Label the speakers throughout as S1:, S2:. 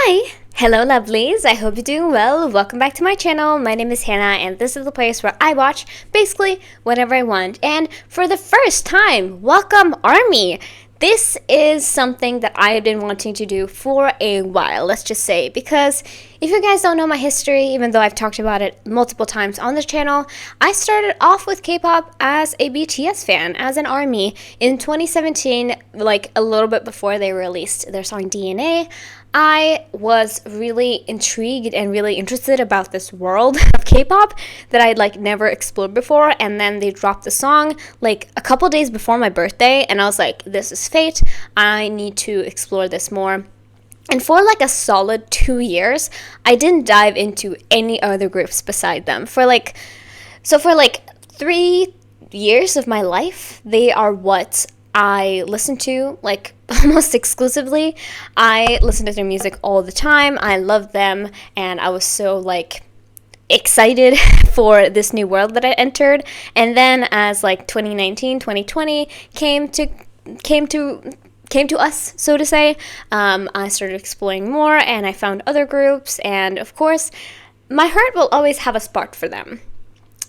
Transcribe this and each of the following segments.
S1: Hi! Hello lovelies, I hope you're doing well. Welcome back to my channel. My name is Hannah and this is the place where I watch basically whatever I want. And for the first time, welcome ARMY! This is something that I have been wanting to do for a while, let's just say, because if you guys don't know my history, even though I've talked about it multiple times on this channel, I started off with K-pop as a BTS fan, as an ARMY in 2017, like a little bit before they released their song DNA. I was really intrigued and really interested about this world of K-pop that I'd like never explored before, and then they dropped the song like a couple days before my birthday, and I was like, this is fate, I need to explore this more. And for like a solid 2 years, I didn't dive into any other groups beside them. For 3 years of my life, they are what I listen to, like, almost exclusively. I listen to their music all the time. I love them, and I was so, like, excited for this new world that I entered. And then as, like, 2019, 2020 came to us, so to say, I started exploring more, and I found other groups, and, of course, my heart will always have a spot for them.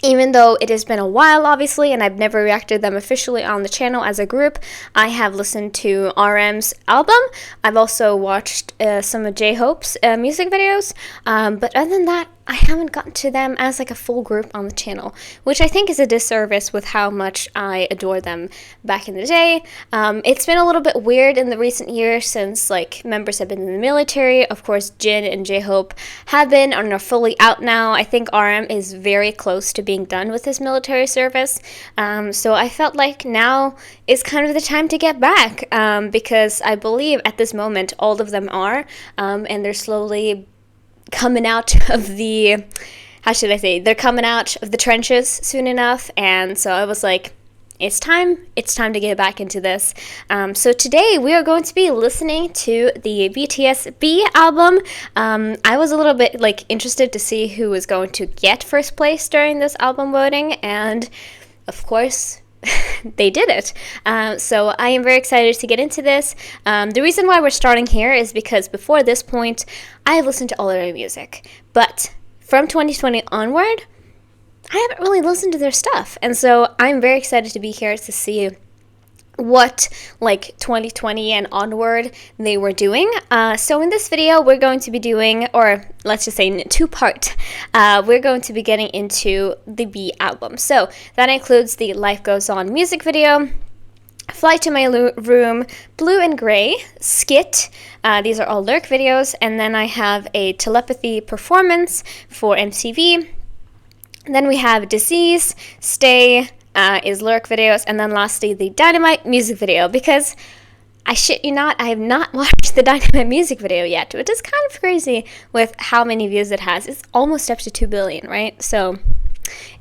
S1: Even though it has been a while, obviously, and I've never reacted to them officially on the channel as a group, I have listened to RM's album. I've also watched some of J-Hope's music videos, but other than that, I haven't gotten to them as like a full group on the channel, which I think is a disservice with how much I adore them back in the day. It's been a little bit weird in the recent years since like members have been in the military. Of course, Jin and J-Hope have been and are fully out now. I think RM is very close to being done with his military service. So I felt like now is kind of the time to get back, because I believe at this moment all of them are, and they're slowly coming out of the, they're coming out of the trenches soon enough. And so I was like, it's time to get back into this. So today we are going to be listening to the BTS B album. I was a little bit like interested to see who was going to get first place during this album voting, and of course they did it. So I am very excited to get into this. The reason why we're starting here is because before this point, I have listened to all of their music. But from 2020 onward, I haven't really listened to their stuff. And so I'm very excited to be here to see what like 2020 and onward they were doing. So in this video we're going to be doing, or let's just say two-part, we're going to be getting into the B album. So that includes the Life Goes On music video, Fly to My Room, Blue and Gray, SKIT, these are all lyric videos, and then I have a telepathy performance for MTV. Then we have Disease, Stay, is lyric videos, and then lastly the Dynamite music video, because I shit you not, I have not watched the Dynamite music video yet, which is kind of crazy with how many views it has. It's almost up to 2 billion, right? So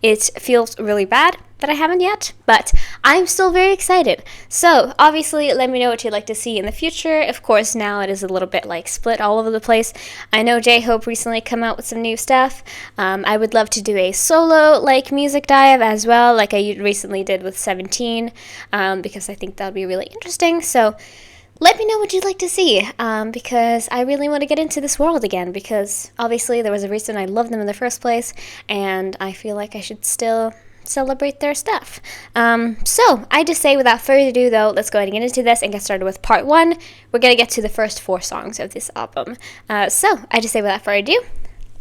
S1: it feels really bad that I haven't yet, but I'm still very excited. So obviously let me know what you'd like to see in the future. Of course, now it is a little bit like split all over the place. I know J-Hope recently come out with some new stuff. I would love to do a solo like music dive as well, like I recently did with 17, because I think that would be really interesting. So let me know what you'd like to see, because I really want to get into this world again, because obviously there was a reason I loved them in the first place, and I feel like I should still celebrate their stuff. So I just say without further ado though, let's go ahead and get into this and get started with part 1. We're going to get to the first 4 songs of this album. So I just say without further ado,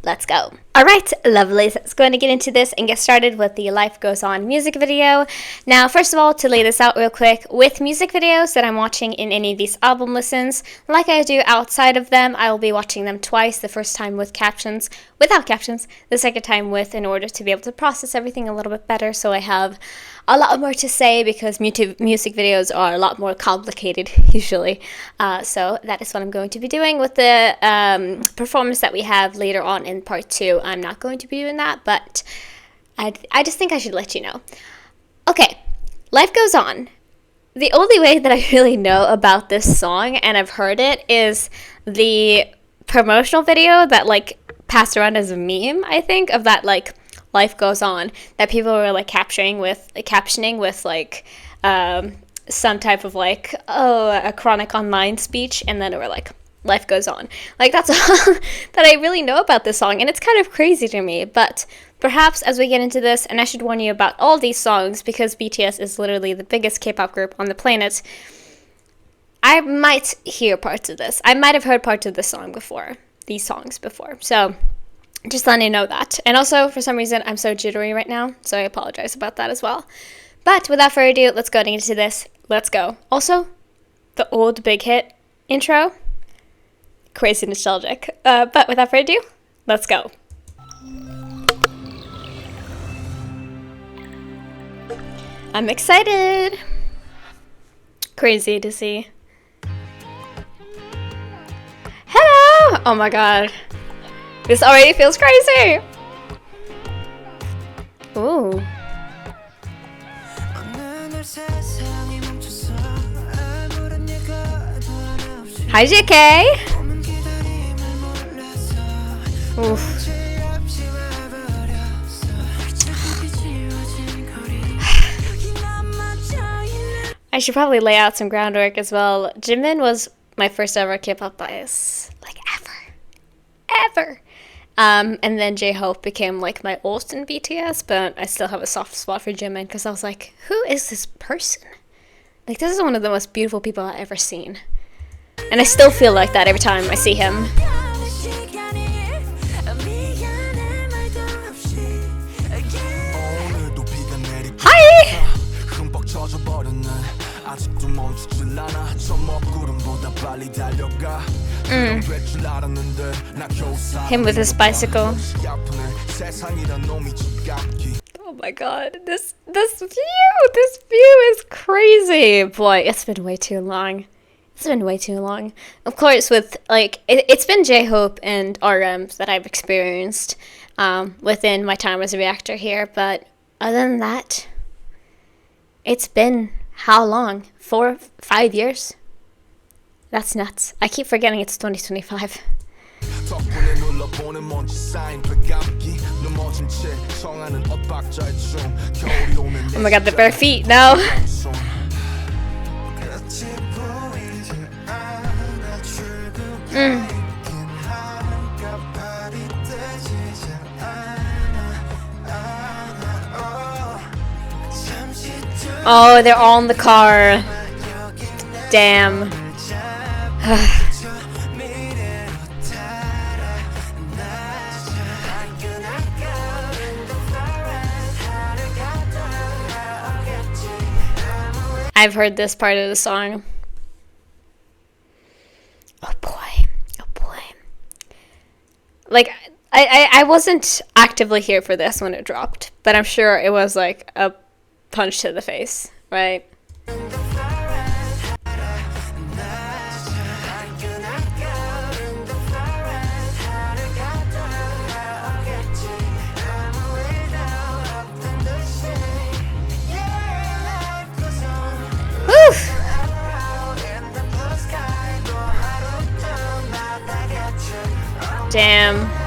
S1: let's go. Alright, lovelies, let's go ahead and get into this and get started with the Life Goes On music video. Now, first of all, to lay this out real quick, with music videos that I'm watching in any of these album listens, like I do outside of them, I will be watching them twice, the first time with captions, without captions, the second time with, in order to be able to process everything a little bit better, so I have a lot more to say, because music videos are a lot more complicated usually. So that is what I'm going to be doing with the performance that we have later on in part 2. I'm not going to be doing that, but I just think I should let you know. Okay, Life Goes On. The only way that I really know about this song, and I've heard it, is the promotional video that like passed around as a meme, I think, of that like Life Goes On, that people were like captioning with like some type of like, oh, a chronic online speech, and then they were like, life goes on. Like, that's all that I really know about this song, and it's kind of crazy to me. But perhaps as we get into this, and I should warn you about all these songs, because BTS is literally the biggest K-pop group on the planet, I might hear parts of this. I might have heard parts of this song before, these songs before. So just letting you know that. And also, for some reason, I'm so jittery right now, so I apologize about that as well. But without further ado, let's go into this. Let's go. Also, the old Big Hit intro, crazy nostalgic. But without further ado, let's go. I'm excited. Crazy to see. Hello! Oh my god. This already feels crazy. Ooh. Hi, JK. Oof. I should probably lay out some groundwork as well. Jimin was my first ever K-pop bias. Like, ever. And then J-Hope became like my ult in BTS, but I still have a soft spot for Jimin because I was like, who is this person? Like, this is one of the most beautiful people I've ever seen. And I still feel like that every time I see him. Hi! Him with his bicycle. Oh my god, this view is crazy. Boy, it's been way too long. Of course, with like it's been J-Hope and RMs that I've experienced within my time as a reactor here, but other than that, it's been how long? 4, 5 years? That's nuts. I keep forgetting it's 2025. Oh my god, the bare feet, no! Oh, they're all in the car. Damn. I've heard this part of the song. Oh boy. Like, I wasn't actively here for this when it dropped, but I'm sure it was like a punch to the face, right? Woof. Damn.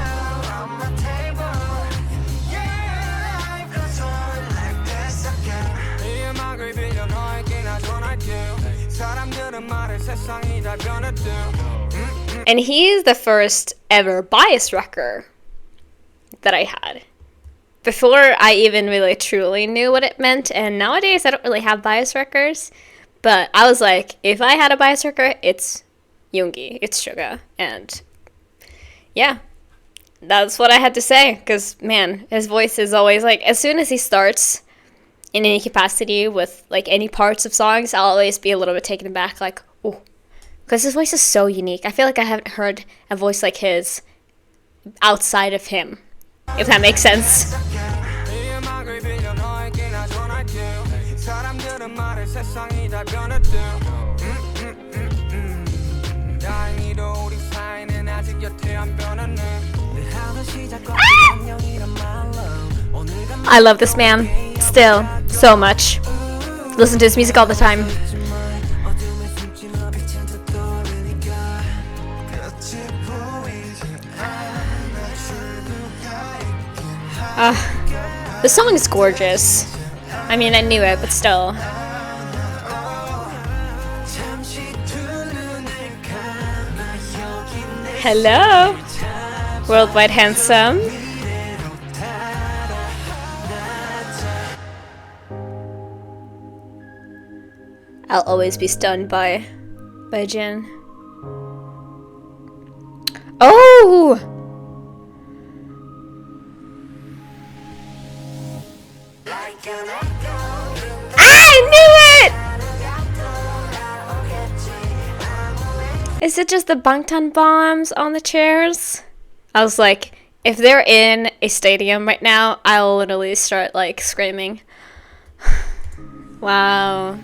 S1: And he's the first ever bias wrecker that I had. Before I even really truly knew what it meant, and nowadays I don't really have bias wreckers, but I was like, if I had a bias wrecker, it's Yoongi, it's Suga, and yeah, that's what I had to say, because man, his voice is always like, as soon as he starts in any capacity with like any parts of songs, I'll always be a little bit taken aback, like, oh, because his voice is so unique. I feel like I haven't heard a voice like his outside of him, if that makes sense. I love this man still so much. Listen to his music all the time. The song is gorgeous. I mean, I knew it, but still. Hello, worldwide handsome. I'll always be stunned by Jin. Oh! I knew it! Is it just the Bangtan bombs on the chairs? I was like, if they're in a stadium right now, I'll literally start like screaming. Wow.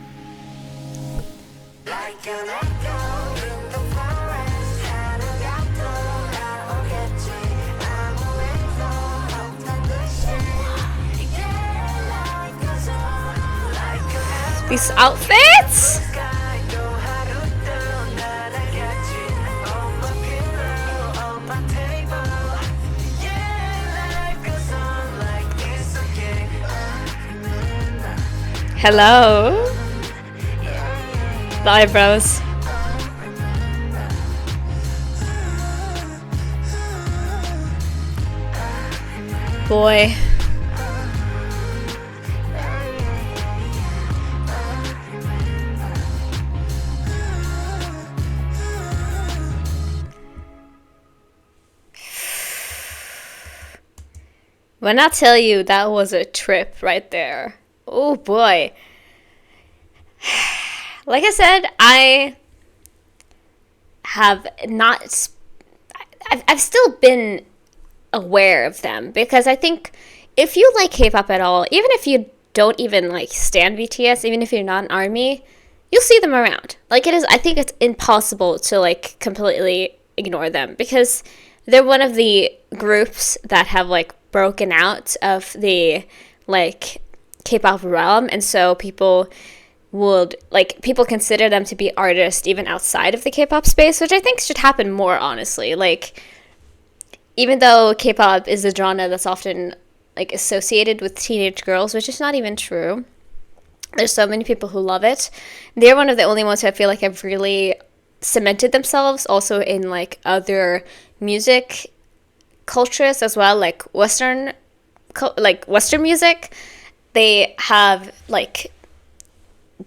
S1: These outfits? Hello? The eyebrows. Boy. When I tell you that was a trip right there. Oh boy. Like I said, I have not. I've still been aware of them because I think if you like K-pop at all, even if you don't even like stan BTS, even if you're not an ARMY, you'll see them around. Like it is, I think it's impossible to like completely ignore them because they're one of the groups that have like broken out of the like K-pop realm, and so people consider them to be artists even outside of the K-pop space, which I think should happen more, honestly. Like, even though K-pop is a genre that's often like associated with teenage girls, which is not even true. There's so many people who love it. They're one of the only ones who I feel like have really cemented themselves also in like other music cultures as well, like Western music. They have like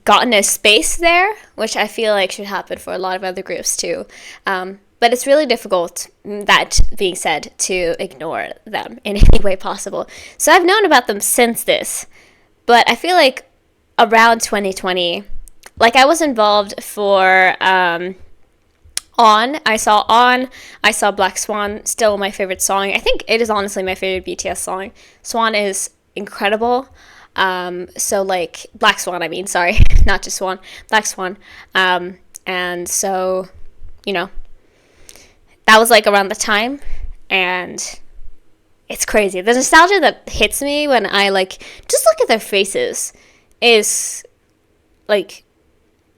S1: gotten a space there, which I feel like should happen for a lot of other groups too. But it's really difficult, that being said, to ignore them in any way possible. So I've known about them since this, but I feel like around 2020, like I was involved for I saw Black Swan, still my favorite song. I think it is honestly my favorite BTS song. Swan is incredible. So like Black Swan, I mean, sorry, not just Swan, Black Swan. And so, you know, that was like around the time, and it's crazy. The nostalgia that hits me when I like just look at their faces is like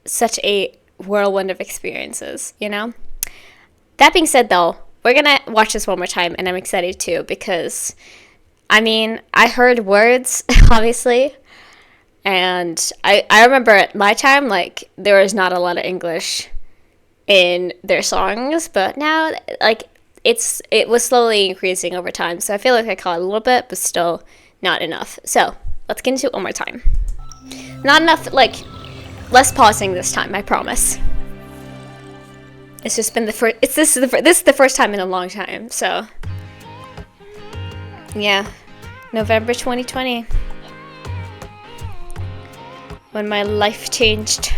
S1: such a whirlwind of experiences, you know? That being said though, we're gonna watch this one more time, and I'm excited too because I mean, I heard words, obviously, and I remember at my time, like, there was not a lot of English in their songs, but now, like, it was slowly increasing over time, so I feel like I caught a little bit, but still not enough. So, let's get into it one more time. Not enough, like, less pausing this time, I promise. It's just been this is the first time in a long time, so... yeah, November 2020, when my life changed.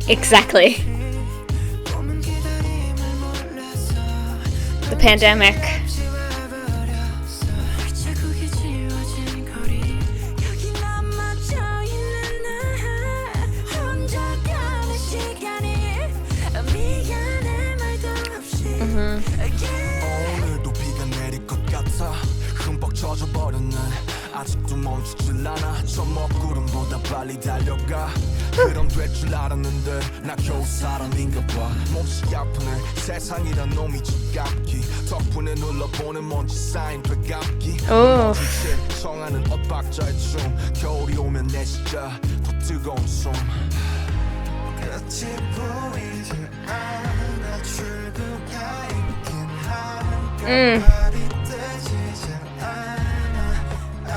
S1: Exactly. The pandemic.
S2: 아직도 멈추질 않아 저 먹구름보다 빨리 달려가 그럼 될 줄 알았는데 나 겨우 사람인가 봐 몹시 아프네 세상이란 놈이 지갑기 덕분에 눌러보는 먼지 쌓인 되감기 정하는 엇박자의 춤 겨울이 오면 내 시자 더 뜨거운 숨
S3: 끝이 보이지 않아 출구가 있긴 한데 말이 되지 않아.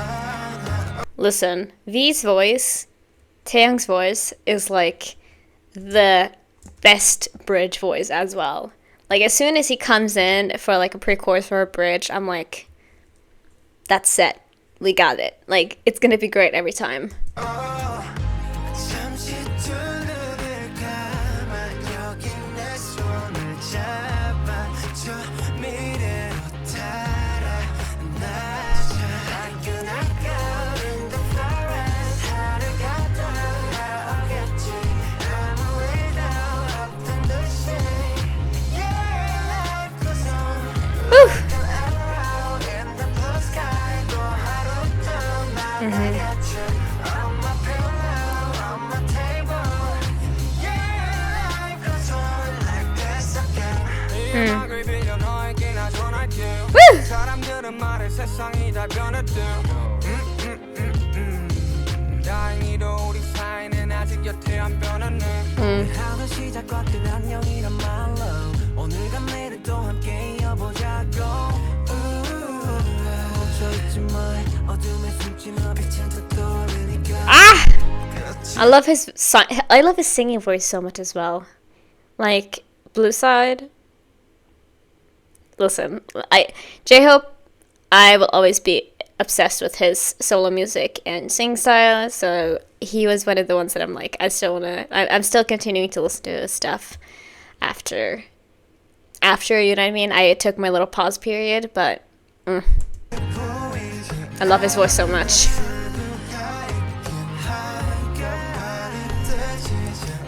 S1: Listen, V's voice, Taeyang's voice, is like the best bridge voice as well. Like, as soon as he comes in for like a pre-chorus or a bridge, I'm like, that's set. We got it. Like, it's gonna be great every time.
S3: 잠시 두 눈을 감아 여기 내 손을 잡아 저 미래로 달아나자 Like an echo in the forest 하루가 돌아오겠지 아무 일도 없던 듯이 Yeah, life goes on Like an arrow in the blue sky 또 하루 또 날아가지 On my pillow, on my table Yeah, life goes on like this again 이 음악을 빌려 너에게 나 전할게 사람들은 말해 세상이 다 변했대 다행히도 우리 사이는 아직 여태 안 변했네 하루 시작과 끝 안녕이란 말로 오늘과 내일을 또 함께 이어보자고 멈춰있지 마 어둠에 숨지 마 빛은 또 떠오르니까
S1: I love his singing voice so much as well. Like, Blue Side. Listen, J-Hope, I will always be obsessed with his solo music and sing style, so he was one of the ones that I'm like, I'm still continuing to listen to his stuff after, you know what I mean? I took my little pause period, but I love his voice so much.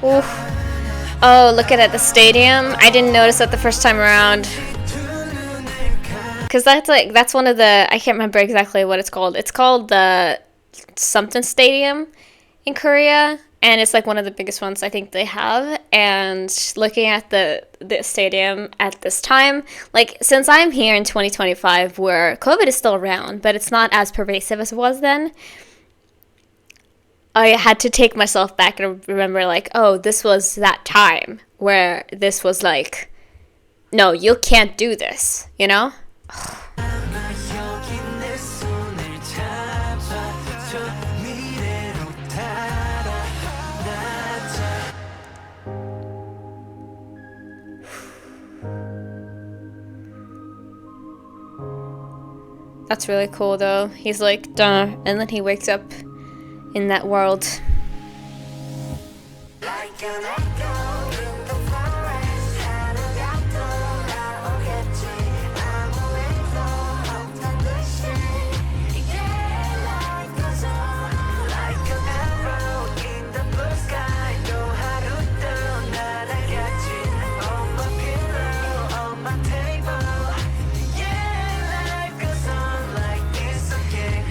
S1: Oof. Oh, look at the stadium. I didn't notice that the first time around. Because that's one of the, I can't remember exactly what it's called. It's called the something stadium in Korea. And it's like one of the biggest ones I think they have. And looking at the stadium at this time, like, since I'm here in 2025 where COVID is still around, but it's not as pervasive as it was then, I had to take myself back and remember, like, oh, this was that time where this was like, no, you can't do this, you know? That's really cool, though. He's like, duh, and then he wakes up in that world.
S3: Like an echo in the forest 하루가 돌아오겠지 아무 일도 없던 듯이 Yeah, life goes on Like an arrow in the blue sky 또 하루 또 날아가지 On my pillow, on my table Yeah, life goes on like this again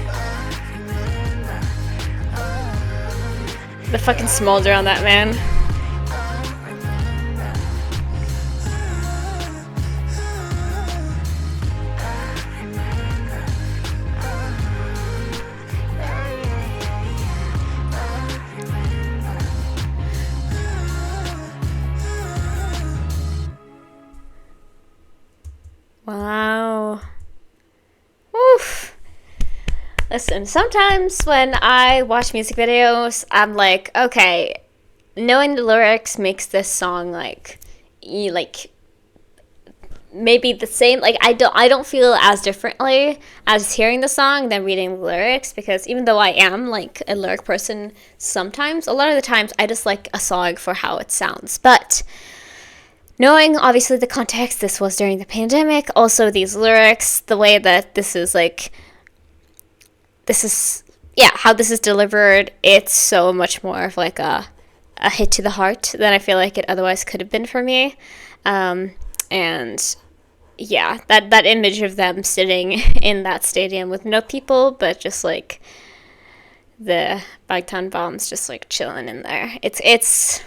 S1: The fucking smolder on that man. Wow. Oof. Listen, sometimes when I watch music videos, I'm like, okay, knowing the lyrics makes this song like maybe the same. Like, I don't feel as differently as hearing the song than reading the lyrics, because even though I am like a lyric person sometimes, a lot of the times I just like a song for how it sounds. But knowing obviously the context, this was during the pandemic, also these lyrics, the way that how this is delivered, it's so much more of like a hit to the heart than I feel like it otherwise could have been for me. And yeah, that image of them sitting in that stadium with no people, but just like the Bangtan bombs just like chilling in there. It's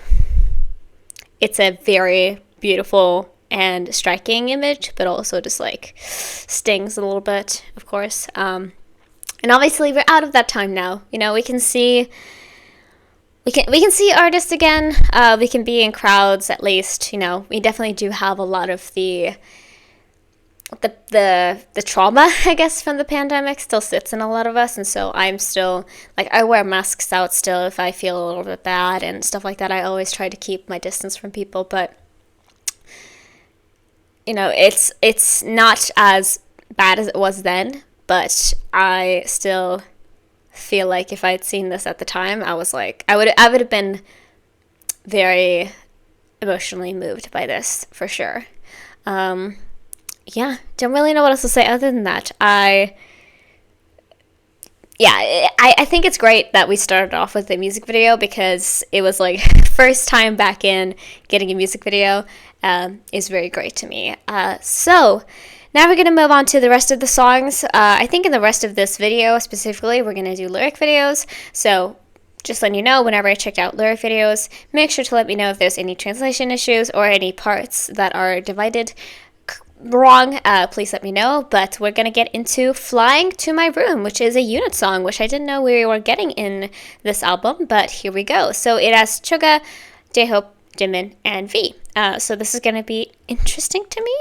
S1: a very beautiful and striking image, but also just like stings a little bit, of course. And obviously we're out of that time now. You know, we can see we can see artists again. We can be in crowds at least. You know, we definitely do have a lot of the trauma, I guess, from the pandemic still sits in a lot of us, and so I'm still like, I wear masks out still if I feel a little bit bad and stuff like that. I always try to keep my distance from people, but you know, it's not as bad as it was then, but I still feel like if I had seen this at the time, I was like, I would have been very emotionally moved by this for sure. Yeah, don't really know what else to say other than that. I think it's great that we started off with the music video, because it was like first time back in getting a music video is very great to me. So now we're going to move on to the rest of the songs. I think in the rest of this video specifically, we're going to do lyric videos. So just letting you know, whenever I check out lyric videos, make sure to let me know if there's any translation issues or any parts that are divided wrong. Please let me know. But we're gonna get into Flying to My Room, which is a unit song, which I didn't know we were getting in this album, but here we go. So it has Choga, J-Hope, Jimin, and V. So this is gonna be interesting to me.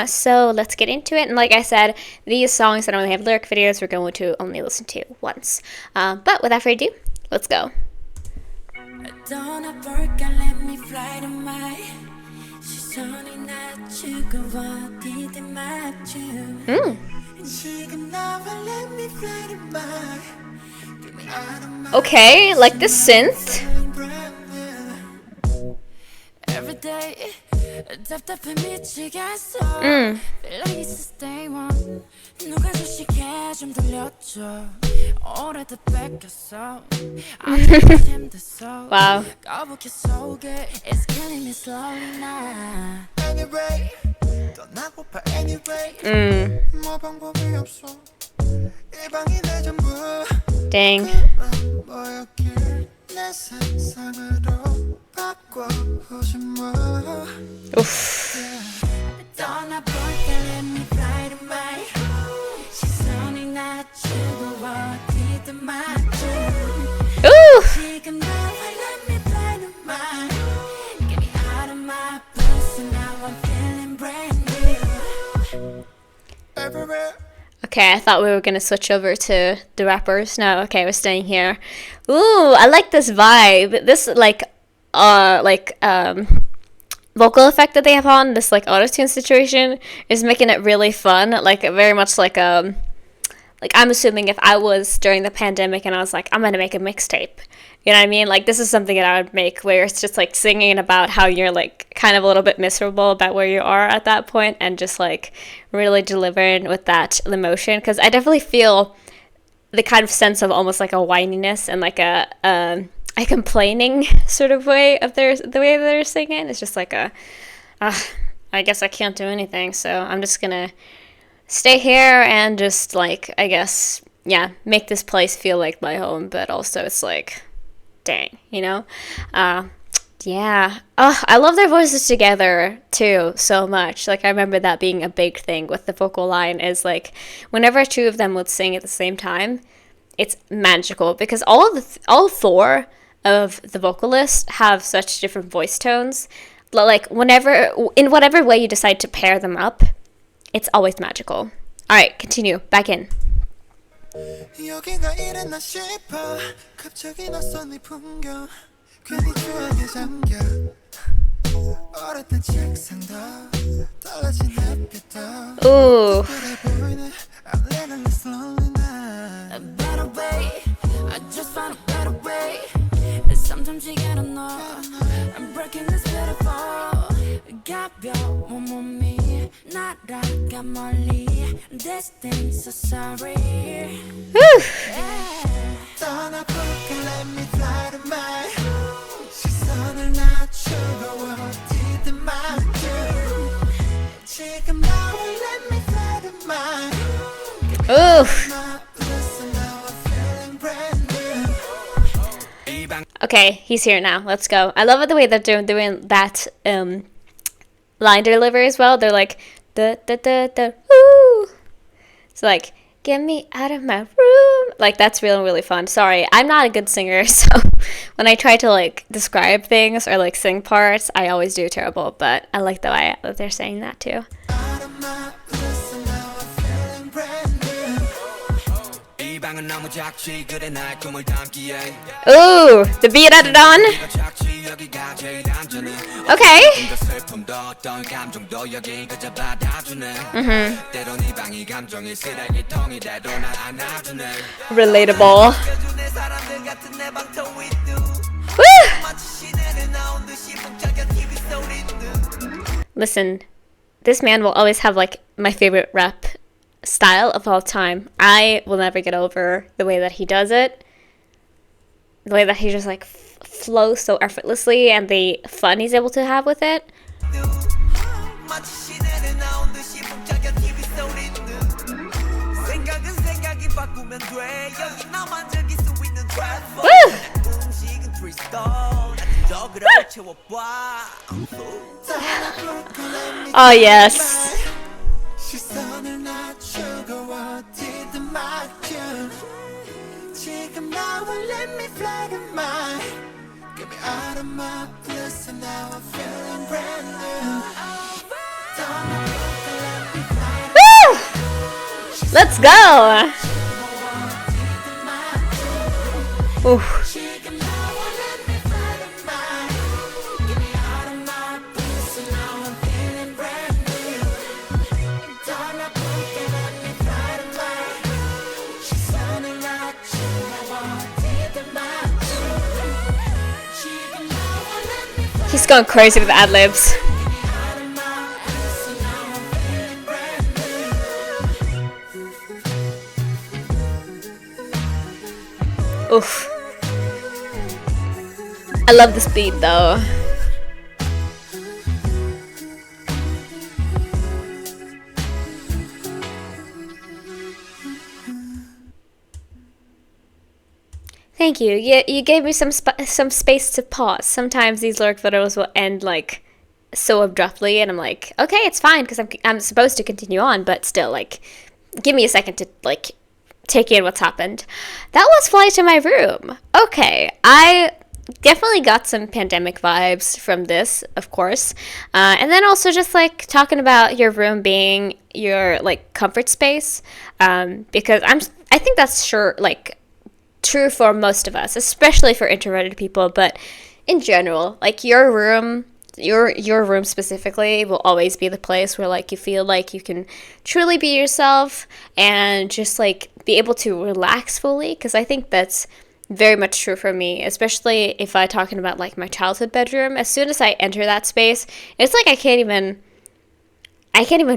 S1: So let's get into it. And like I said, these songs that only have lyric videos, we're going to only listen to once. But without further ado, let's go.
S3: let me fly to my 시선이 낮추고 어디든 맞춤 지금 나와 let me fly to my Get me out of my
S1: Okay, like the synth.
S3: Every day 답답해 미치겠어 Feel like it's the day one 누가 소식해 좀 들려줘 오래돼 뺏겼어 아직도 힘들어
S1: Wow.
S3: 거북해 속에 It's killing me slowly now Anyway 떠나고파 anyway 뭐 방법이 없어 이 방이 내 전부
S1: Dang.
S3: 그만 뭐였길 내 상상으로 바꿔보지 뭐
S1: Oof.
S3: 떠나볼게 let me fly to my 시선이 낮추고 어디든 맞춤
S1: Ooh.
S3: 지금 나와 let me fly to my Get me out of my pussy now I'm feeling brand new Everywhere
S1: Okay, I thought we were gonna switch over to the rappers. No, okay, we're staying here. Ooh, I like this vibe. This vocal effect that they have on this like auto-tune situation is making it really fun. Like very much like I'm assuming if I was during the pandemic and I was like, I'm gonna make a mixtape. You know what I mean? Like this is something that I would make where it's just like singing about how you're like kind of a little bit miserable about where you are at that point and just like really delivering with that emotion. Because I definitely feel the kind of sense of almost like a whininess and like a complaining sort of way of the way they're singing. It's just like I guess I can't do anything, so I'm just gonna stay here and just like, I guess, yeah, make this place feel like my home, but also it's like, dang, you know? Yeah. Oh, I love their voices together too so much. Like I remember that being a big thing with the vocal line is like whenever two of them would sing at the same time, it's magical because all four of the vocalists have such different voice tones. Like in whatever way you decide to pair them up, it's always magical. All right, continue. Back in.
S3: 여기가 이랬나 싶어 갑자기 낯선 이 풍경 괜히 추억에 잠겨 어렸던 책상도 달라진 햇빛도
S1: Ooh.
S3: 그래 보이네 I'm living this lonely night A better way I just found a better way Sometimes you gotta know I'm breaking this beautiful 가벼운 몸이 날아가 멀리 This thing's so sorry 떠나볼게 let me fly to my 시선을 낮추고 어디든 맞춤 지금 나와 let me fly to my
S1: Ooh.
S3: Listen now I'm feeling brand new
S1: Okay, he's here now. Let's go. I love it the way that they're doing that line delivery as well. They're like da da da da woo. It's like Get me out of my room. Like, that's really, really fun. Sorry, I'm not a good singer, so when I try to, like, describe things or, like, sing parts, I always do terrible, but I like the way that they're saying that, too. Ooh, the beat added on. Okay. Relatable. Woo! Listen, this man will always have like my favorite rap style of all time. I will never get over the way that he does it. The way that he just like flows so effortlessly and the fun he's able to have with it. Woo! Oh yes. Woo! Let's go. Oof. He's going crazy with the ad-libs. Oof. I love this beat though. Thank you. You gave me some space to pause. Sometimes these lyric videos will end like so abruptly, and I'm like, okay, it's fine because I'm supposed to continue on, but still, like, give me a second to like take in what's happened. That was Fly to My Room. Okay, I definitely got some pandemic vibes from this, of course, and then also just like talking about your room being your like comfort space, because I think that's sure like true for most of us, especially for introverted people, but in general, like your room specifically will always be the place where like you feel like you can truly be yourself and just like be able to relax fully, because I think that's very much true for me, especially if I'm talking about like my childhood bedroom. As soon as I enter that space, it's like I can't even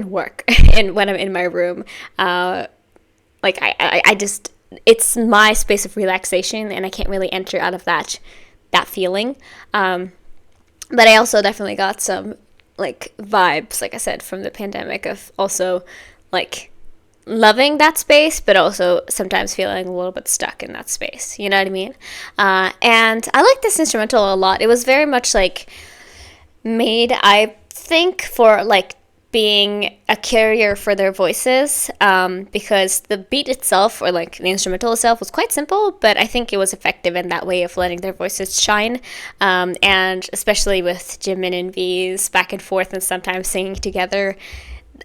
S1: work when I'm in my room. Like I just, it's my space of relaxation, and I can't really enter out of that feeling. But I also definitely got some like vibes, like I said, from the pandemic of also like loving that space, but also sometimes feeling a little bit stuck in that space. You know what I mean? And I like this instrumental a lot. It was very much like made, I think, for like being a carrier for their voices, because the beat itself, or like the instrumental itself, was quite simple, but I think it was effective in that way of letting their voices shine, and especially with Jimin and V's back and forth and sometimes singing together,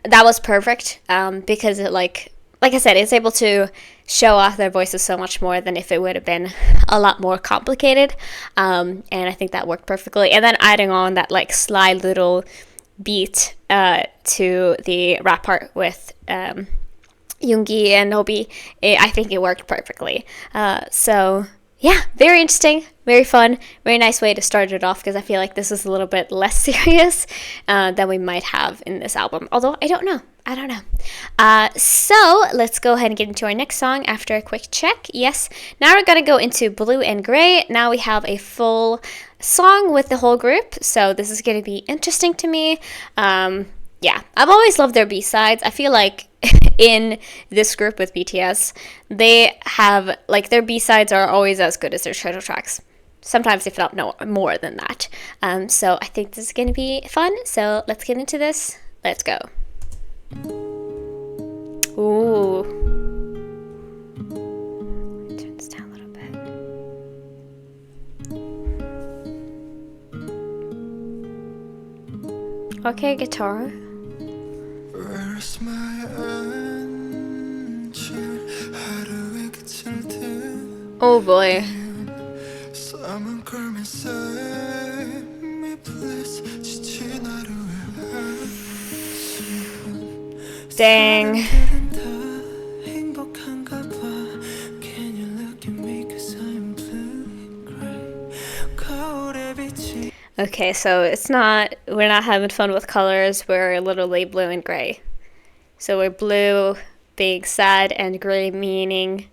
S1: that was perfect, because it like I said, it's able to show off their voices so much more than if it would have been a lot more complicated, and I think that worked perfectly. And then adding on that like sly little beat to the rap part with Yoongi and Nobi, I think it worked perfectly. So yeah, very interesting, very fun, very nice way to start it off, because I feel like this is a little bit less serious than we might have in this album. Although I don't know. So let's go ahead and get into our next song after a quick check. Yes, now we're going to go into Blue and Gray. Now we have a full song with the whole group, so this is going to be interesting to me. Yeah, I've always loved their B-sides. I feel like in this group with BTS, they have, like, their B-sides are always as good as their title tracks. Sometimes, if not more than that. So I think this is going to be fun, so let's get into this. Let's go. Ooh. Okay, guitar.
S3: Where's my angel? 하루의 끝을 든
S1: Oh boy.
S3: Someone call me, save me please. 지친 하루의 한숨.
S1: Dang.
S3: 사람들은 다 행복한가 봐. Can you look at me 'cause I'm blue and gray. 거울에 비친
S1: Okay, so we're not having fun with colors, we're literally blue and gray. So we're blue being sad and gray meaning,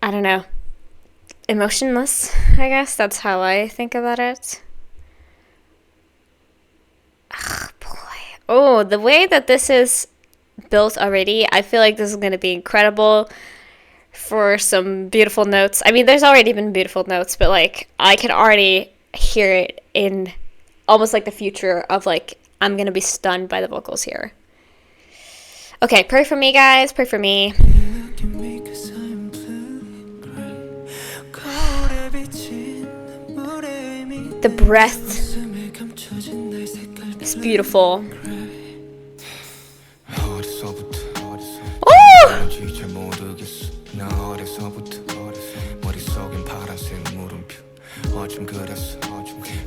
S1: I don't know, emotionless, I guess. That's how I think about it. Oh boy. Oh, the way that this is built already, I feel like this is going to be incredible for some beautiful notes. I mean, there's already been beautiful notes, but like I can already hear it in almost like the future of like I'm gonna be stunned by the vocals here. Okay, pray for me, guys. Pray for me.
S3: look at me 'cause I'm blue and gray. 거울에 비친 물의 의미
S1: The breath
S3: 숨에 감춰진 날 색깔
S1: is beautiful.
S2: 어디서부터
S1: Oh!
S2: 그런지 잘 모르겠어. 나 어려서부터 머릿속엔 파란색 물음표. 어쩜 그랬어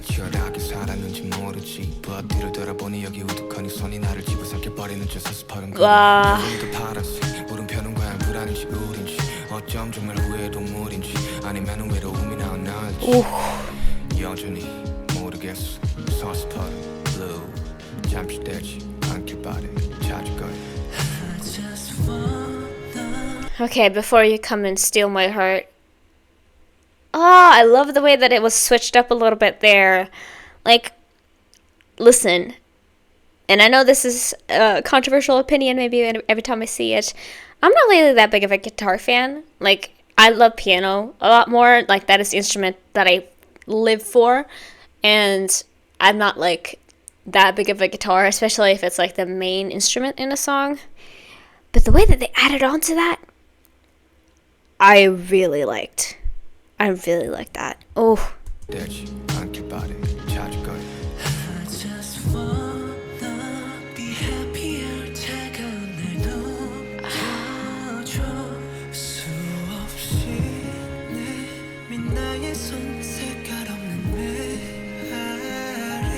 S2: 치열하게 살았는지 모르지 But 뒤를 돌아보니 여기 우두커니 손이 나를 집어삼켜버리는 저 서스퍼른
S1: 와.
S2: 거리도 파란색 물음표는 과연 불안인지 우린지 어쩜 정말 후회 동물인지 아니면 외로움이나 나을지 여전히 모르겠어 서스퍼른 blue 잠시되지 않길 바래 찾을 거야
S1: Okay, before you come and steal my heart. Oh, I love the way that it was switched up a little bit there. Like, listen, and I know this is a controversial opinion maybe every time I see it. I'm not really that big of a guitar fan. Like, I love piano a lot more. Like, that is the instrument that I live for. And I'm not, like, that big of a guitar, especially if it's, like, the main instrument in a song. But the way that they added on to that, I really liked. I really like that. Oh.
S2: 되지 않길 바래 찾을 거야
S3: I just wanna be happier 차가운 날 녹여줘 수없이 내민 나의 손 색깔 없는 메아리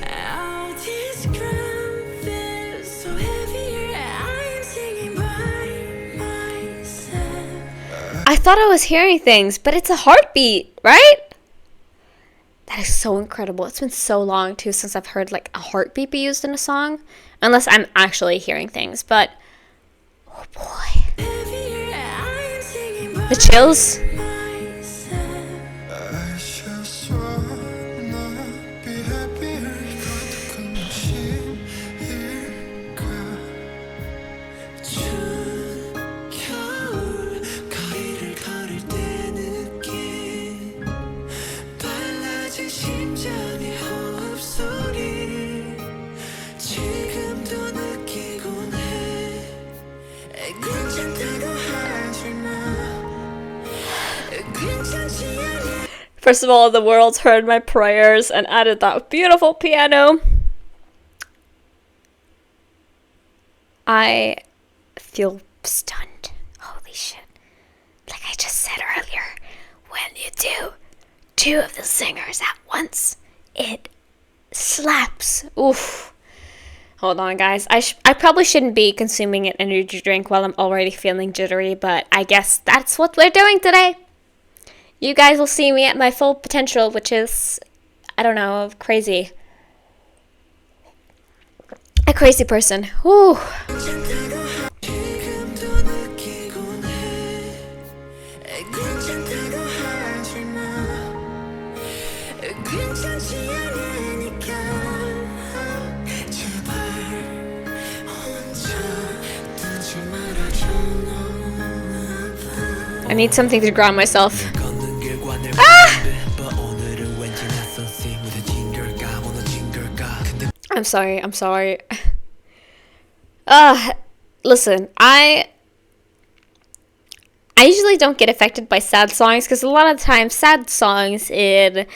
S3: All this ground feels so heavier I'm singing by myself
S1: I thought I was hearing things, but it's a heartbeat, right? That is so incredible. It's been so long, too, since I've heard, like, a heartbeat be used in a song. Unless I'm actually hearing things, but... Oh, boy.
S3: heavier I'm singing by
S1: The chills.
S3: myself I just wanna be happier 거듭한 욕심일까 추운 겨울 거리를 걸을 때 느낀 빨라진 심장의 호흡 소리 지금도 느끼곤 해 괜찮다고 하지마 괜찮지 않아
S1: First of all, the world heard my prayers and added that beautiful piano. I feel stunned. Holy shit. Like I just said earlier, when you do two of the singers at once, it slaps. Oof. Hold on, guys. I probably shouldn't be consuming an energy drink while I'm already feeling jittery, but I guess that's what we're doing today. You guys will see me at my full potential, which is, I don't know, crazy. A crazy person. Whew.
S3: 지금도 느끼곤 해 괜찮다고 하지마 괜찮지 않으니까 제발 혼자 두지 말아줘 너무 아파
S1: I need something to ground myself.
S3: 걷는 길과 늘 but 오늘은 왠지 낯선 씨 무뎌진 걸까 무너진 걸까 근데
S1: I'm sorry. Listen, I usually don't get affected by sad songs because a lot of the time sad songs in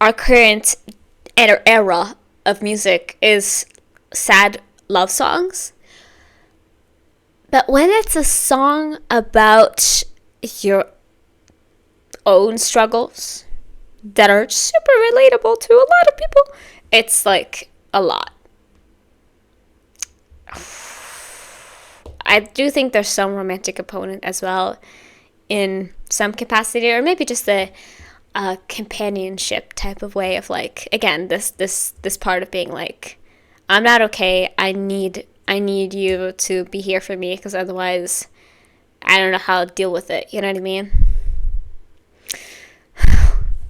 S1: our current era of music is sad love songs. But when it's a song about your own struggles that are super relatable to a lot of people, it's like a lot. I do think there's some romantic component as well in some capacity, or maybe just a companionship type of way of like, again, this part of being like, I'm not okay. I need you to be here for me, because otherwise I don't know how to deal with it. You know what I mean?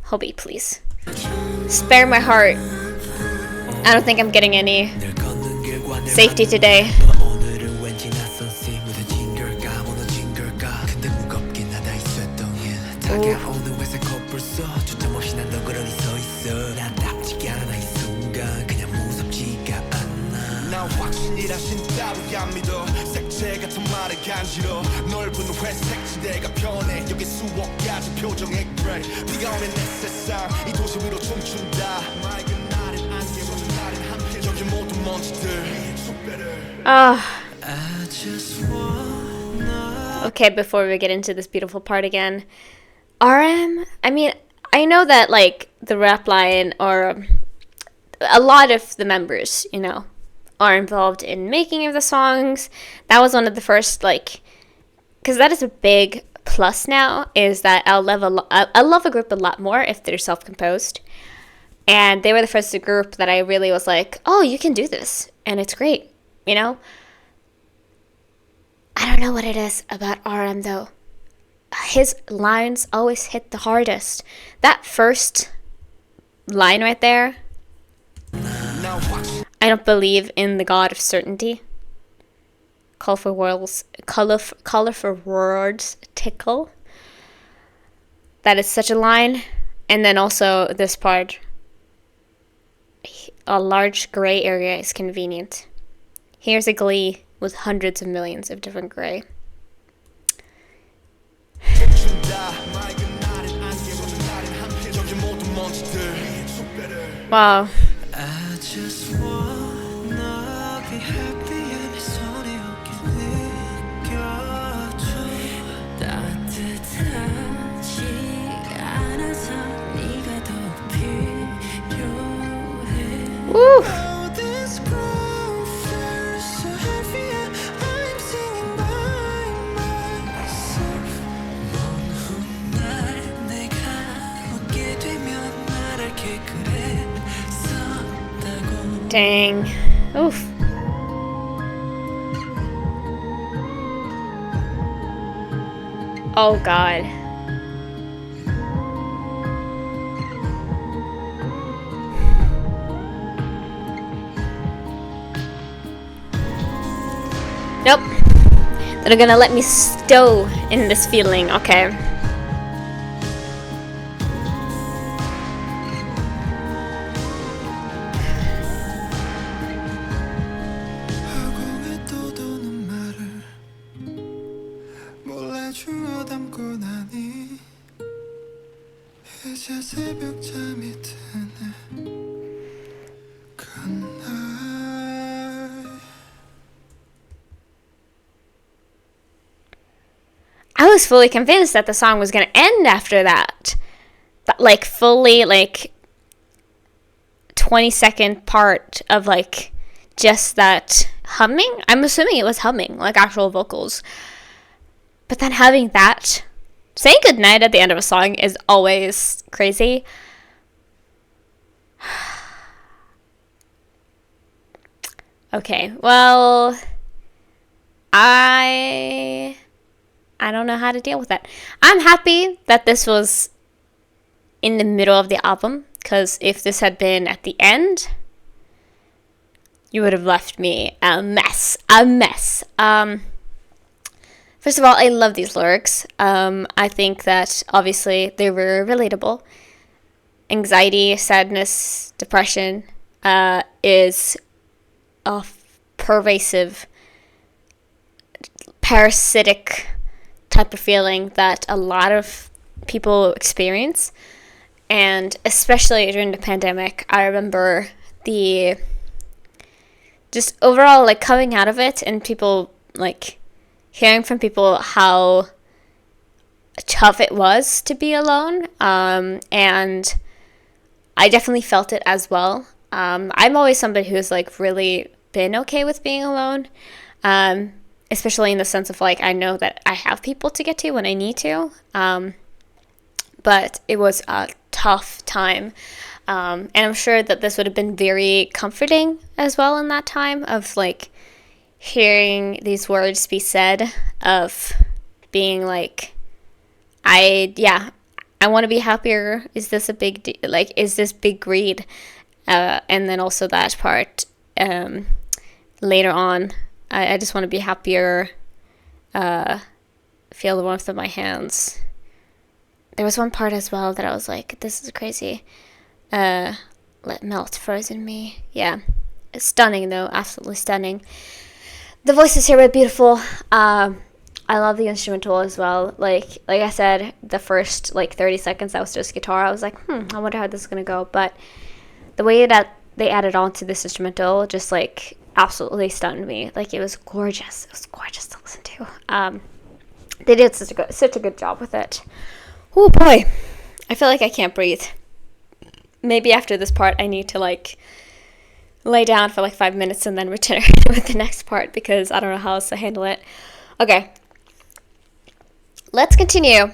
S1: Hobie, please. Spare my heart. I don't think I'm getting any safety today. Okay, before we get into this beautiful part again, RM, I mean, I know that like the rap line, or a lot of the members, you know, are involved in making of the songs. That was one of the first, like, because that is a big plus now, is that I'll love a group a lot more if they're self-composed. And they were the first group that I really was like, oh, you can do this, and it's great, you know? I don't know what it is about RM, though. His lines always hit the hardest. That first line right there, I don't believe in the god of certainty. Call for words tickle. That is such a line. And then also this part, a large gray area is convenient. Here's a glee with hundreds of millions of different gray. Wow. Woo. Dang. Oof. Oh God. Nope. They're gonna let me stow in this feeling, okay? I was fully convinced that the song was gonna end after that. But like fully like 20-second part of like just that humming. I'm assuming it was humming, like actual vocals. But then having that, saying goodnight at the end of a song is always crazy. Okay, well, I don't know how to deal with that. I'm happy that this was in the middle of the album, because if this had been at the end, you would have left me a mess. First of all, I love these lyrics. I think that obviously they were relatable. Anxiety, sadness, depression is a pervasive, parasitic type of feeling that a lot of people experience. And especially during the pandemic, I remember the just overall like coming out of it and people like hearing from people how tough it was to be alone, and I definitely felt it as well. I'm always somebody who's like really been okay with being alone, especially in the sense of like I know that I have people to get to when I need to, but it was a tough time, and I'm sure that this would have been very comforting as well in that time of like hearing these words be said of being like, I want to be happier. Is this a big like is this big greed? And then also that part later on, I just want to be happier. Feel the warmth of my hands. There was one part as well that I was like, this is crazy. Let melt frozen me. Yeah, it's stunning though, absolutely stunning. The voices here were beautiful. I love the instrumental as well. Like I said, the first like 30 seconds that was just guitar. I was like, I wonder how this is gonna go. But the way that they added on to this instrumental just like absolutely stunned me. Like it was gorgeous. It was gorgeous to listen to. They did such a good job with it. Oh boy, I feel like I can't breathe. Maybe after this part, I need to like lay down for like 5 minutes and then return with the next part because I don't know how else to handle it. Okay. Let's continue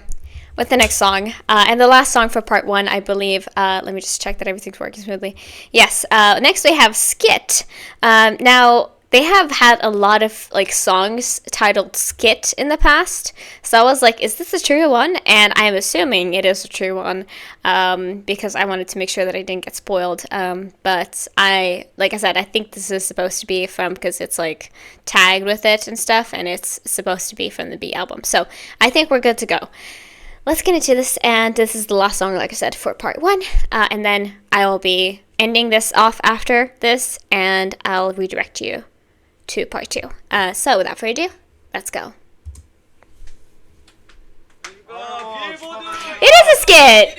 S1: with the next song. And the last song for part 1, I believe. Let me just check that everything's working smoothly. Yes. Next we have SKIT. Now, they have had a lot of like songs titled SKIT in the past. So I was like, is this a true one? And I'm assuming it is a true one because I wanted to make sure that I didn't get spoiled. But like I said, I think this is supposed to be from, because it's like tagged with it and stuff, and it's supposed to be from the B album. So I think we're good to go. Let's get into this, and this is the last song, like I said, for part 1. And then I will be ending this off after this, and I'll redirect you to part 2. So without further ado, let's go. It is a skit!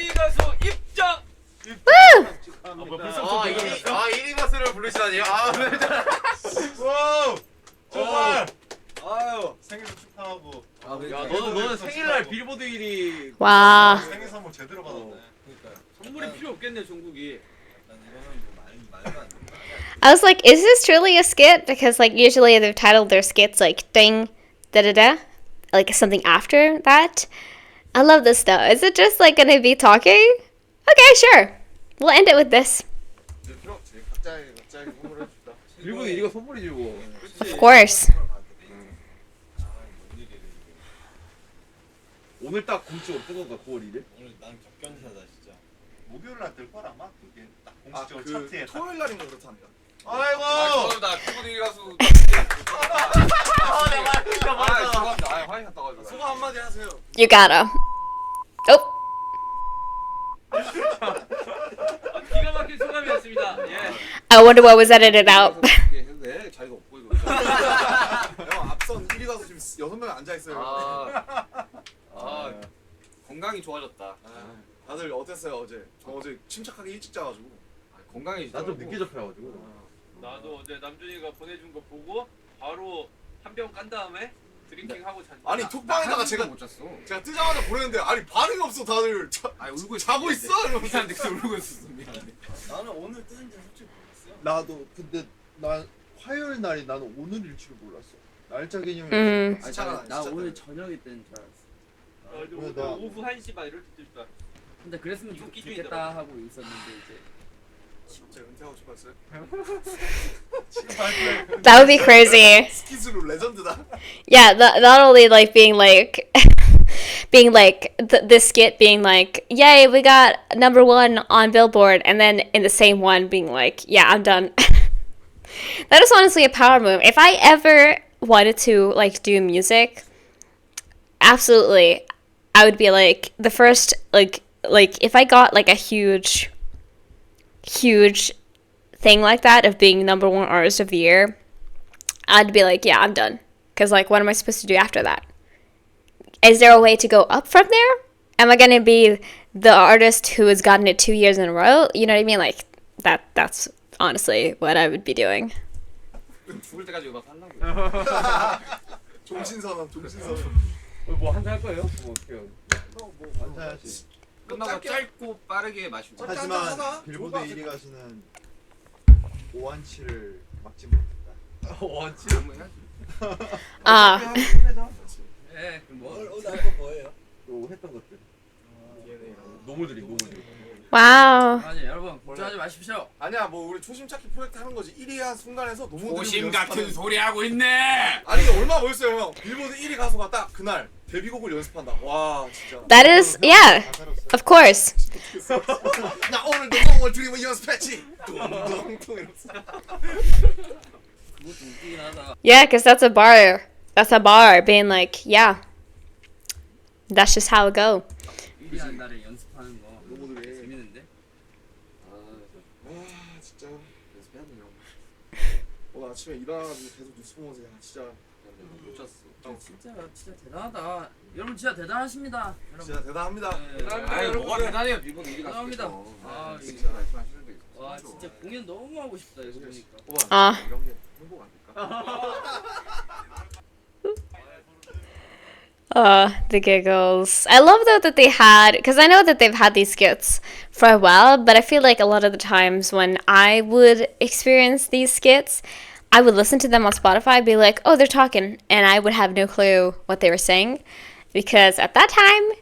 S1: Woo!
S4: 1위 가수를 부르시다니요? 와! 정말! 아유, 생일도 축하하고. 야, 너는 생일날 빌보드 1위.
S1: 와.
S4: 생일 선물 제대로 받았네. 그러니까요.
S5: 선물이 필요 없겠네, 종국이.
S1: I was like, is this truly a skit? Because like usually they've titled their skits like ding, da da da, like something after that. I love this though. Is it just like gonna be talking? Okay, sure. We'll end it with this.
S5: 빌보드 1위가 선물이지 뭐.
S1: Of course.
S5: 오늘 딱 공식으로 뜨거운가 9월 1일?
S4: 오늘 난 격견사다 진짜. 목요일 날 뜰 거라 아마 그게 딱 공식적으로 차트에. 토요일 날인가 그렇답니다. 아이고.
S5: 나 빌보드 1위 가수. 죄송합니다. 화이 갔다 가지고.
S4: 소감 한마디 하세요.
S1: You gotta. Oh.
S5: 기가 막힌 소감이었습니다. 예.
S1: I wonder what was edited out.
S5: 네, 자리가 없고 이거.
S4: 형 앞선 1위 가수 지금 6명 앉아 있어요.
S5: 건강이 좋아졌다.
S4: 다들 어땠어요 어제? 저 어제 침착하게 일찍 자가지고.
S5: 건강이
S6: 나 좀 늦게 접해가지고.
S5: 나도 어제 남준이가 보내준 거 보고 바로 한 병 깐 다음에 드링킹 하고 잤는데.
S4: 아니 톡방에다가 제가 뜨자마자 보냈는데 아니 반응이 없어 다들.
S5: 울고
S4: 자고 있어? 이러면서.
S5: 미안한데 그때 울고 있었어. 미안해.
S4: 나는 오늘 뜨는지 솔직히 몰랐어요.
S6: 나도 근데 난 화요일 날이 나는 오늘일 줄 몰랐어. 날짜 개념이.
S4: 나
S7: 오늘 저녁에 뜬 줄 알았어.
S5: 오늘
S6: 나-
S5: 오후 1시 반 이럴 때 뜰 줄 알았어.
S7: 근데 그랬으면
S5: 이거
S7: 좋겠다 하고 있었는데 이제
S4: 진짜 은퇴하고 싶었어요.
S1: That would be crazy.
S4: 스키즈로 레전드다.
S1: Yeah, not only like being like the skit being like, yay, we got #1 on Billboard, and then in the same one being like, yeah, I'm done. That is honestly a power move. If I ever wanted to like do music, absolutely, I would be like the first like if I got like a huge thing like that of being #1 artist of the year, I'd be like, yeah, I'm done. Because like, what am I supposed to do after that? Is there a way to go up from there? Am I gonna be the artist who has gotten it 2 years in a row? You know what I mean? Like that's honestly what I would be doing.
S5: 죽을 때까지 음악 하려고.
S6: 종신선언.
S5: 뭐 한잔 할 거예요? 뭐 어떻게 해요?
S6: 완사야지.
S5: 끝나고 짧고 빠르게 마시고.
S6: 하지만 빌보드 1위 가수는 오한치를 막지 못했다.
S5: 원치 한번 해야지. 예, 그럼 뭐?
S7: 뭐예요?
S6: 또 했던 것들.
S5: 노무드림.
S1: Wow.
S7: 아니 여러분 걱정하지 마십시오.
S8: 아니야 뭐 우리 초심 찾기 프로젝트 하는 거지. 1위 한 순간에서 너무
S5: 오심 같은 소리 하고 있네.
S8: 아니 이게 얼마나 멋있어요 형. 빌보드 1위 가수가 딱 그날 데뷔곡을 연습한다. 와 진짜.
S1: That is, yeah, of course.
S8: 나 오늘도 몽을 드림을 연습했지. 뚱뚱뚱 이러면서.
S7: 그것도 웃기긴 하다.
S1: Yeah, because that's a bar. That's a bar being like, yeah, that's just how it go.
S7: 1위 한 날에 연습하는 거
S8: 너무 그래.
S7: 재밌는데?
S8: 와 진짜 연습해야 되냐. 오늘 아침에 일어나가지고 계속 뉴스 보면서 야 진짜 못 잤어.
S7: 진짜 대단하다. 여러분 진짜 대단하십니다. 여러분.
S8: 진짜 대단합니다.
S5: 아니 뭐가 대단해요. 빌보드 1위
S7: 대단합니다.
S5: 갔어.
S7: 아
S8: 진짜
S5: 말씀하시는 게 있어.
S7: 와 진짜 공연 너무 하고 싶다 이거 보니까.
S1: 아.
S8: 이런 게 행복 아닐까?
S1: The giggles. I love though that they had, because I know that they've had these skits for a while, but I feel like a lot of the times when I would experience these skits, I would listen to them on Spotify, be like, oh, they're talking, and I would have no clue what they were saying, because at that time,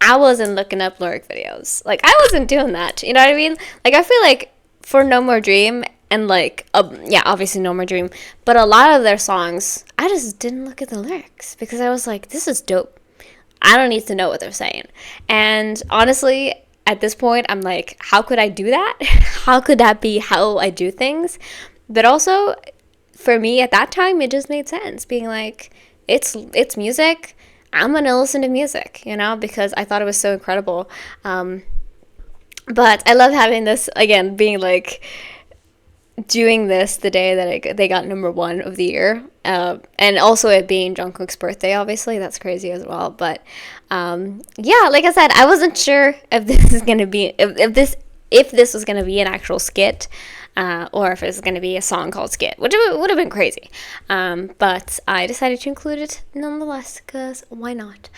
S1: I wasn't looking up lyric videos. Like, I wasn't doing that, you know what I mean? Like, I feel like for No More Dream, and like, yeah, obviously No More Dream, but a lot of their songs, I just didn't look at the lyrics, because I was like, this is dope. I don't need to know what they're saying. And honestly, at this point, I'm like, how could I do that? How could that be how I do things? But also, for me at that time, it just made sense, being like, it's music. I'm gonna listen to music, you know, because I thought it was so incredible. But I love having this, again, being like, doing this the day that they got #1 of the year, and also it being Jungkook's birthday, obviously that's crazy as well. But yeah, like I said, I wasn't sure if this is gonna be if this was gonna be an actual skit, or if it's gonna be a song called Skit, which would have been crazy. But I decided to include it nonetheless, because why not?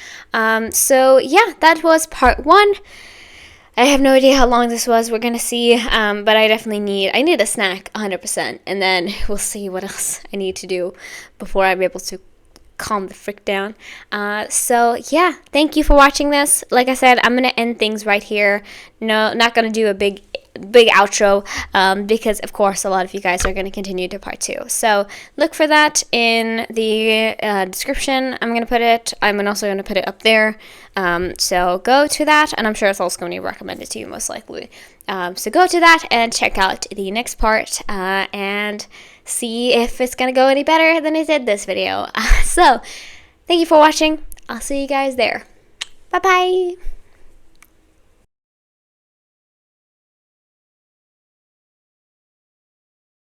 S1: So yeah, that was part 1. I have no idea how long this was. We're gonna see, but I definitely need a snack 100%, and then we'll see what else I need to do before I'm able to calm the frick down. So yeah, thank you for watching this. Like I said, I'm gonna end things right here. No, not gonna do a big outro, because of course a lot of you guys are going to continue to part 2. So look for that in the description. I'm also going to put it up there. So go to that, and I'm sure it's also going to be recommended to you most likely. So go to that and check out the next part, and see if it's going to go any better than it did this video. So thank you for watching. I'll see you guys there. Bye bye.